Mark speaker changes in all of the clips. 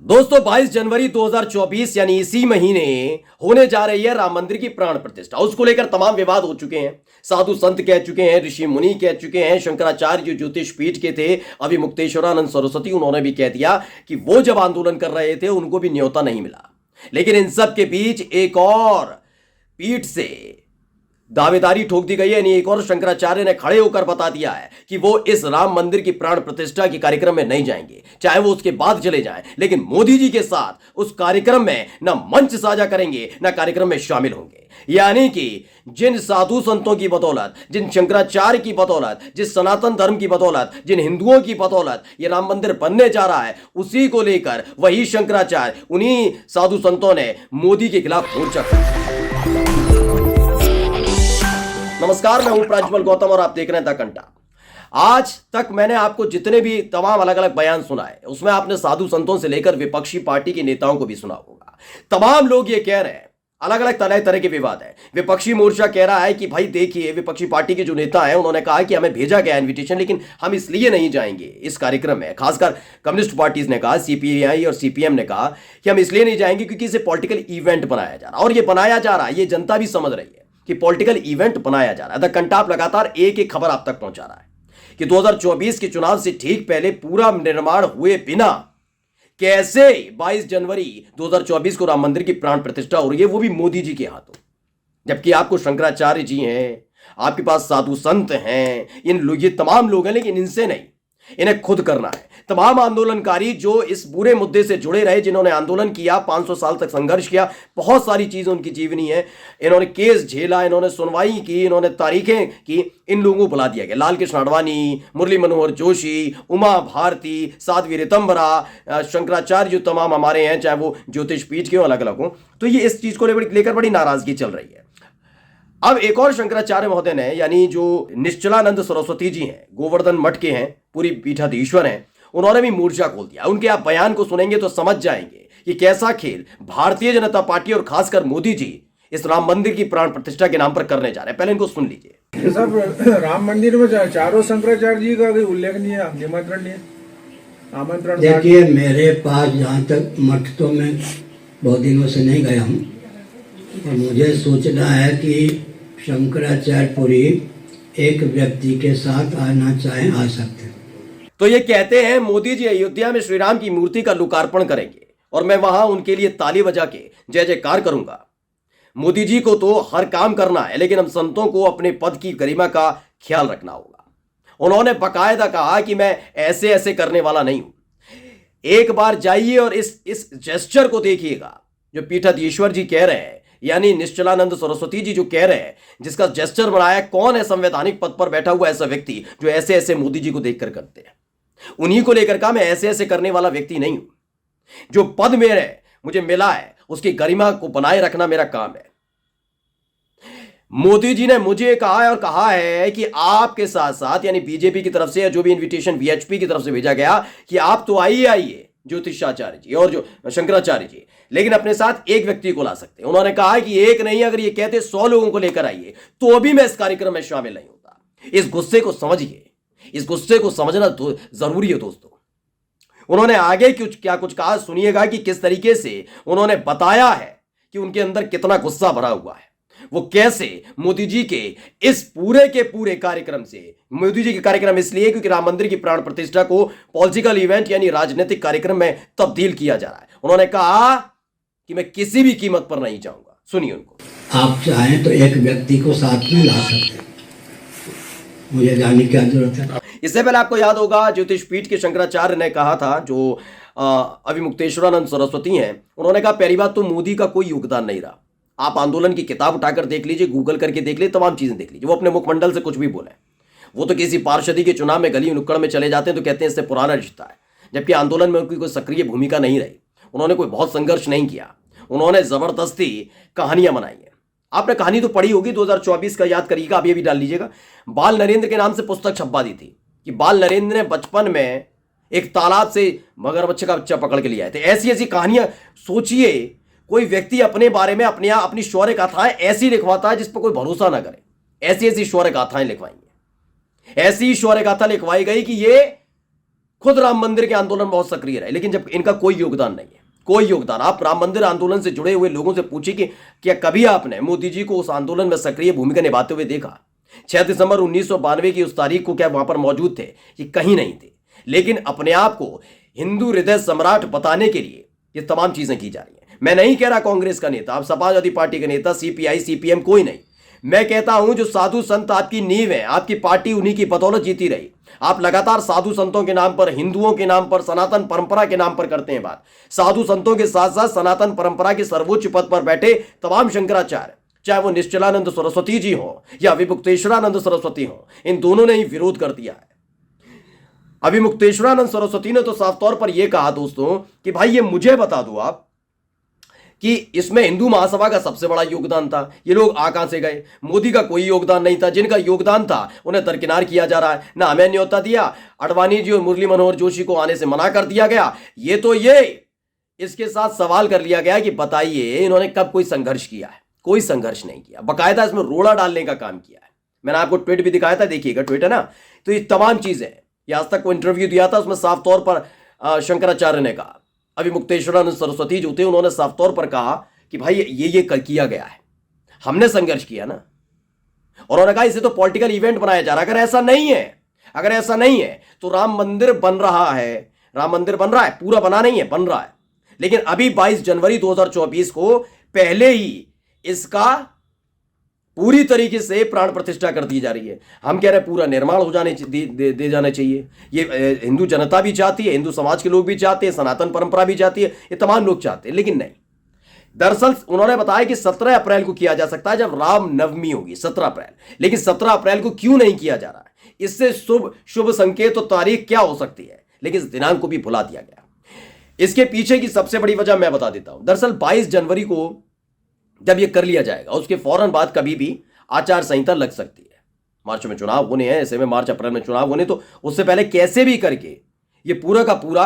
Speaker 1: दोस्तों 22 जनवरी 2024 यानी इसी महीने होने जा रही है राम मंदिर की प्राण प्रतिष्ठा। उसको लेकर तमाम विवाद हो चुके हैं। साधु संत कह चुके हैं, ऋषि मुनि कह चुके हैं, शंकराचार्य जो ज्योतिष पीठ के थे अभिमुक्तेश्वरानंद सरस्वती, उन्होंने भी कह दिया कि वो जब आंदोलन कर रहे थे उनको भी न्योता नहीं मिला। लेकिन इन सब के बीच एक और पीठ से दावेदारी ठोक दी गई है। यानी एक और शंकराचार्य ने खड़े होकर बता दिया है कि वो इस राम मंदिर की प्राण प्रतिष्ठा के कार्यक्रम में नहीं जाएंगे, चाहे वो उसके बाद चले जाएं, लेकिन मोदी जी के साथ उस कार्यक्रम में न मंच साझा करेंगे न कार्यक्रम में शामिल होंगे। यानी कि जिन साधु संतों की बदौलत, जिन शंकराचार्य की बदौलत, जिस सनातन धर्म की बदौलत, जिन हिंदुओं की बदौलत ये राम मंदिर बनने जा रहा है, उसी को लेकर वही शंकराचार्य, उन्हीं साधु संतों ने मोदी के खिलाफ मोर्चा खोला। नमस्कार, मैं हूं प्रज्वल गौतम और आप देख रहे हैं द कंटा। आज तक मैंने आपको जितने भी तमाम अलग अलग बयान सुनाए, उसमें आपने साधु संतों से लेकर विपक्षी पार्टी के नेताओं को भी सुना होगा। तमाम लोग ये कह रहे हैं, अलग अलग तरह के विवाद है। विपक्षी मोर्चा कह रहा है कि भाई देखिए, विपक्षी पार्टी के जो नेता हैं उन्होंने कहा कि हमें भेजा गया इन्विटेशन, लेकिन हम इसलिए नहीं जाएंगे इस कार्यक्रम में। खासकर कम्युनिस्ट पार्टीज ने कहा, सीपीआई और सीपीएम ने कहा कि हम इसलिए नहीं जाएंगे क्योंकि इसे पॉलिटिकल इवेंट बनाया जा रहा है। और ये बनाया जा रहा है, ये जनता भी समझ रही है कि पॉलिटिकल इवेंट बनाया जा रहा है। द कंटाप लगातार एक एक खबर आप तक पहुंचा रहा है कि 2024 के चुनाव से ठीक पहले पूरा निर्माण हुए बिना कैसे 22 जनवरी 2024 को राम मंदिर की प्राण प्रतिष्ठा हो रही है, वो भी मोदी जी के हाथों। जबकि आपको शंकराचार्य जी हैं, आपके पास साधु संत हैं, इन लोग, ये तमाम लोग हैं, लेकिन इनसे नहीं, इन्हें खुद करना है। तमाम आंदोलनकारी जो इस बुरे मुद्दे से जुड़े रहे, जिन्होंने आंदोलन किया, 500 साल तक संघर्ष किया, बहुत सारी चीजें उनकी जीवनी है, इन्होंने केस झेला, इन्होंने सुनवाई की, इन्होंने तारीखें की, इन लोगों को बुला दिया गया। लाल कृष्ण आडवाणी, मुरली मनोहर जोशी, उमा भारती, साध्वी ऋतंबरा, शंकराचार्य जो तमाम हमारे हैं, चाहे वो ज्योतिष पीठ के हो, अलग अलग हो, तो ये इस चीज को लेकर बड़ी नाराजगी चल रही है। अब एक और शंकराचार्य महोदय ने, यानी जो निश्चलानंद सरस्वती जी हैं, गोवर्धन मठ के हैं, पूरी पीठाधीश्वर हैं, उन्होंने भी मोर्चा खोल दिया। उनके आप बयान को सुनेंगे तो समझ जाएंगे कि कैसा खेल भारतीय जनता पार्टी और खासकर मोदी जी इस राम मंदिर की प्राण प्रतिष्ठा के नाम पर करने जा रहे हैं। पहले इनको सुन लीजिए।
Speaker 2: सब राम मंदिर में चारों शंकराचार्य जी का भी उल्लेख नहीं है, निमंत्रण नहीं है, आमंत्रण।
Speaker 3: देखिए, मेरे पास जहाँ तक मठ तो मैं बहुत दिनों से नहीं गया हूँ, और मुझे सोचना है कि शंकराचार्यपुरी एक व्यक्ति के साथ आना चाहे आ सकते हैं।
Speaker 1: तो ये कहते हैं मोदी जी अयोध्या में श्री राम की मूर्ति का लोकार्पण करेंगे और मैं वहां उनके लिए ताली बजा के जय जयकार करूंगा। मोदी जी को तो हर काम करना है, लेकिन हम संतों को अपने पद की गरिमा का ख्याल रखना होगा। उन्होंने बाकायदा कहा कि मैं ऐसे ऐसे करने वाला नहीं हूं। एक बार जाइए और इस जेस्चर को देखिएगा जो पीठाधीश्वर जी कह रहे हैं, यानी निश्चलानंद सरस्वती जी जो कह रहे हैं, जिसका जेस्चर बनाया। कौन है संवैधानिक पद पर बैठा हुआ ऐसा व्यक्ति जो ऐसे ऐसे मोदी जी को देखकर करते हैं? उन्हीं को लेकर कहा, मैं ऐसे ऐसे करने वाला व्यक्ति नहीं हूं। जो पद मेरे मुझे मिला है उसकी गरिमा को बनाए रखना मेरा काम है। मोदी जी ने मुझे कहा है और कहा है कि आपके साथ साथ, यानी बीजेपी की तरफ से या जो भी इन्विटेशन वीएचपी की तरफ से भेजा गया, कि आप तो आइए ज्योतिषाचार्य जी और जो शंकराचार्य जी, लेकिन अपने साथ एक व्यक्ति को ला सकते हैं। उन्होंने कहा है कि एक नहीं, अगर ये कहते 100 लोगों को लेकर आइए तो भी मैं इस कार्यक्रम में शामिल नहीं होता। इस गुस्से को समझिए, इस गुस्से को समझना जरूरी है दोस्तों। उन्होंने आगे कुछ कहा, सुनिएगा कि किस तरीके से उन्होंने बताया है कि उनके अंदर कितना गुस्सा भरा हुआ है। वो कैसे मोदी जी के इस पूरे के पूरे कार्यक्रम से, मोदी जी के कार्यक्रम इसलिए क्योंकि राम मंदिर की प्राण प्रतिष्ठा को पॉलिटिकल इवेंट यानी राजनीतिक कार्यक्रम में तब्दील किया जा रहा है। उन्होंने कहा कि मैं किसी भी कीमत पर नहीं जाऊंगा। सुनिए उनको।
Speaker 3: आप चाहें तो एक व्यक्ति को साथ में ला सकते हैं, मुझे जाने की क्या जरूरत है।
Speaker 1: इससे पहले आपको याद होगा ज्योतिष पीठ के शंकराचार्य ने कहा था, जो अभिमुक्तेश्वरानंद सरस्वती हैं, उन्होंने कहा पहली बात तो मोदी का कोई योगदान नहीं रहा। आप आंदोलन की किताब उठाकर देख लीजिए, गूगल करके देख लीजिए, तमाम चीजें देख लीजिए। वो अपने मुखमंडल से कुछ भी बोले, वो तो किसी पार्षदी के चुनाव में गली नुक्कड़ में चले जाते हैं तो कहते हैं इससे पुराना रिश्ता है, जबकि आंदोलन में उनकी कोई सक्रिय भूमिका नहीं रही। उन्होंने कोई बहुत संघर्ष नहीं किया, उन्होंने जबरदस्ती कहानियां बनाई हैं। आपने कहानी तो पढ़ी होगी, 2024 का याद करिएगा, आप ये भी डाल लीजिएगा। बाल नरेंद्र के नाम से पुस्तक छपवा दी थी कि बाल नरेंद्र ने बचपन में एक तालाब से मगरमच्छ का बच्चा पकड़ के लिया थे। ऐसी ऐसी कहानियां सोचिए, कोई व्यक्ति अपने बारे में अपनी शौर्य गाथाएं ऐसी लिखवाता है जिस पर कोई भरोसा ना करे। ऐसी ऐसी शौर्य गाथाएं लिखवाई, ऐसी शौर्य गाथा लिखवाई गई कि ये खुद राम मंदिर के आंदोलन में बहुत सक्रिय रहे, लेकिन जब इनका कोई योगदान नहीं है, कोई योगदान। आप राम मंदिर आंदोलन से जुड़े हुए लोगों से पूछिए कि क्या कभी आपने मोदी जी को उस आंदोलन में सक्रिय भूमिका निभाते हुए देखा? 6 दिसंबर 1992 की उस तारीख को क्या वहां पर मौजूद थे? ये कहीं नहीं थे। लेकिन अपने आप को हिंदू हृदय सम्राट बताने के लिए ये तमाम चीजें की जा रही हैं। मैं नहीं कह रहा कांग्रेस का नेता, आप समाजवादी पार्टी के नेता, सीपीआई सीपीएम, कोई नहीं। मैं कहता हूं जो साधु संत आपकी नींव है, आपकी पार्टी उन्हीं की बदौलत जीती रही। आप लगातार साधु संतों के नाम पर, हिंदुओं के नाम पर, सनातन परंपरा के नाम पर करते हैं बात। साधु संतों के साथ साथ सनातन परंपरा के सर्वोच्च पद पर बैठे तमाम शंकराचार्य, चाहे वो निश्चलानंद सरस्वती जी हो या विमुक्तेश्वरानंद सरस्वती हो, इन दोनों ने ही विरोध कर दिया है। अभिमुक्तेश्वरानंद सरस्वती ने तो साफ तौर पर यह कहा दोस्तों कि भाई ये मुझे बता दो आप कि इसमें हिंदू महासभा का सबसे बड़ा योगदान था। ये लोग आ कहां से गए? मोदी का कोई योगदान नहीं था। जिनका योगदान था उन्हें दरकिनार किया जा रहा है। ना हमें न्योता दिया, अडवाणी जी और मुरली मनोहर जोशी को आने से मना कर दिया गया। ये इसके साथ सवाल कर लिया गया कि बताइए इन्होंने कब कोई संघर्ष किया है? कोई संघर्ष नहीं किया। बाकायदा इसमें रोड़ा डालने का काम किया है। मैंने आपको ट्वीट भी दिखाया था, देखिएगा, ट्वीट है ना। तो ये तमाम चीजें, ये आज तक को इंटरव्यू दिया था, उसमें साफ तौर पर शंकराचार्य ने कहा, अभिमुक्तेश्वरानंद सरस्वती जो थे उन्होंने साफ तौर पर कहा कि भाई ये किया गया है, हमने संघर्ष किया ना। और उन्होंने कहा इसे तो पॉलिटिकल इवेंट बनाया जा रहा है। अगर ऐसा नहीं है तो राम मंदिर बन रहा है, पूरा बना नहीं है, बन रहा है। लेकिन अभी 22 जनवरी 2024 को पहले ही इसका पूरी तरीके से प्राण प्रतिष्ठा कर दी जा रही है। हम कह रहे हैं पूरा निर्माण हो जाने दे जाना चाहिए। ये हिंदू जनता भी चाहती है, हिंदू समाज के लोग भी चाहते हैं, सनातन परंपरा भी चाहती है, ये तमाम लोग चाहते हैं, लेकिन नहीं। दरअसल उन्होंने बताया कि 17 अप्रैल को किया जा सकता है जब राम नवमी होगी, 17 अप्रैल। लेकिन 17 अप्रैल को क्यों नहीं किया जा रहा है? इससे शुभ संकेत और तारीख क्या हो सकती है? लेकिन इस दिनांक को भी भुला दिया गया। इसके पीछे की सबसे बड़ी वजह मैं बता देता हूं। दरअसल 22 जनवरी को जब यह कर लिया जाएगा, उसके फौरन बाद कभी भी आचार संहिता लग सकती है। मार्च में चुनाव होने हैं, ऐसे में मार्च अप्रैल में चुनाव होने, तो उससे पहले कैसे भी करके ये पूरा का पूरा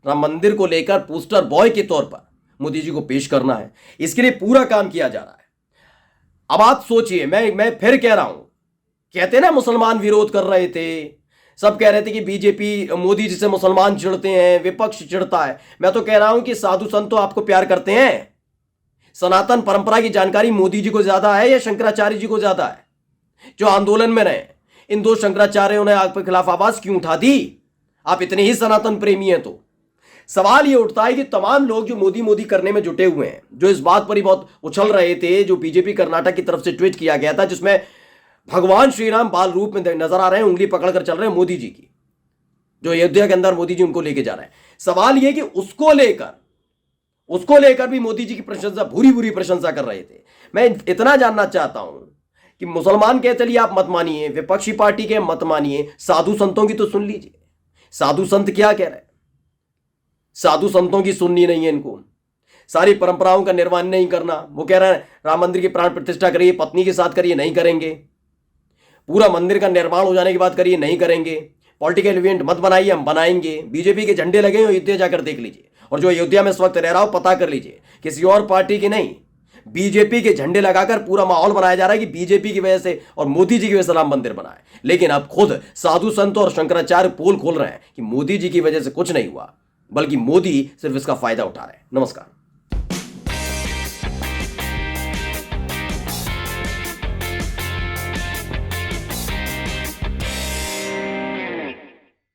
Speaker 1: राम मंदिर को लेकर पोस्टर बॉय के तौर पर मोदी जी को पेश करना है। इसके लिए पूरा काम किया जा रहा है। अब आप सोचिए, मैं फिर कह रहा हूं, कहते ना मुसलमान विरोध कर रहे थे, सब कह रहे थे कि बीजेपी, मोदी जी से मुसलमान चिढ़ते हैं, विपक्ष चिढ़ता है। मैं तो कह रहा हूं कि साधु संत तो आपको प्यार करते हैं। सनातन परंपरा की जानकारी मोदी जी को ज्यादा है या शंकराचार्य जी को ज्यादा है जो आंदोलन में रहे? इन दो शंकराचार्यों ने आपके खिलाफ आवाज क्यों उठा दी? आप इतने ही सनातन प्रेमी हैं तो सवाल यह उठता है कि तमाम लोग जो मोदी करने में जुटे हुए हैं, जो इस बात पर ही बहुत उछल रहे थे, जो बीजेपी कर्नाटक की तरफ से ट्वीट किया गया था जिसमें भगवान श्री राम बाल रूप में नजर आ रहे हैं, उंगली पकड़कर चल रहे हैं मोदी जी की, जो अयोध्या के अंदर मोदी जी उनको लेके जा रहे हैं। सवाल यह कि उसको लेकर भी मोदी जी की प्रशंसा, बुरी प्रशंसा कर रहे थे। मैं इतना जानना चाहता हूं कि मुसलमान कहे चलिए आप मत मानिए, विपक्षी पार्टी के मत मानिए, साधु संतों की तो सुन लीजिए। साधु संत क्या कह रहे हैं? साधु संतों की सुननी नहीं है इनको, सारी परंपराओं का निर्वहन नहीं करना। वो कह रहे हैं राम मंदिर की प्राण प्रतिष्ठा करिए, पत्नी के साथ करिए, नहीं करेंगे। पूरा मंदिर का निर्माण हो जाने की बात करिए, नहीं करेंगे। पॉलिटिकल इवेंट मत बनाइए, हम बनाएंगे। बीजेपी के झंडे लगे हो अयोध्या जाकर देख लीजिए, और जो अयोध्या में इस वक्त रह रहा हो पता कर लीजिए, किसी और पार्टी की नहीं, बीजेपी के झंडे लगाकर पूरा माहौल बनाया जा रहा है कि बीजेपी की वजह से और मोदी जी की वजह से राम मंदिर बना है। लेकिन अब खुद साधु संत और शंकराचार्य पोल खोल रहे हैं कि मोदी जी की वजह से कुछ नहीं हुआ, बल्कि मोदी सिर्फ इसका फायदा उठा रहे हैं। नमस्कार।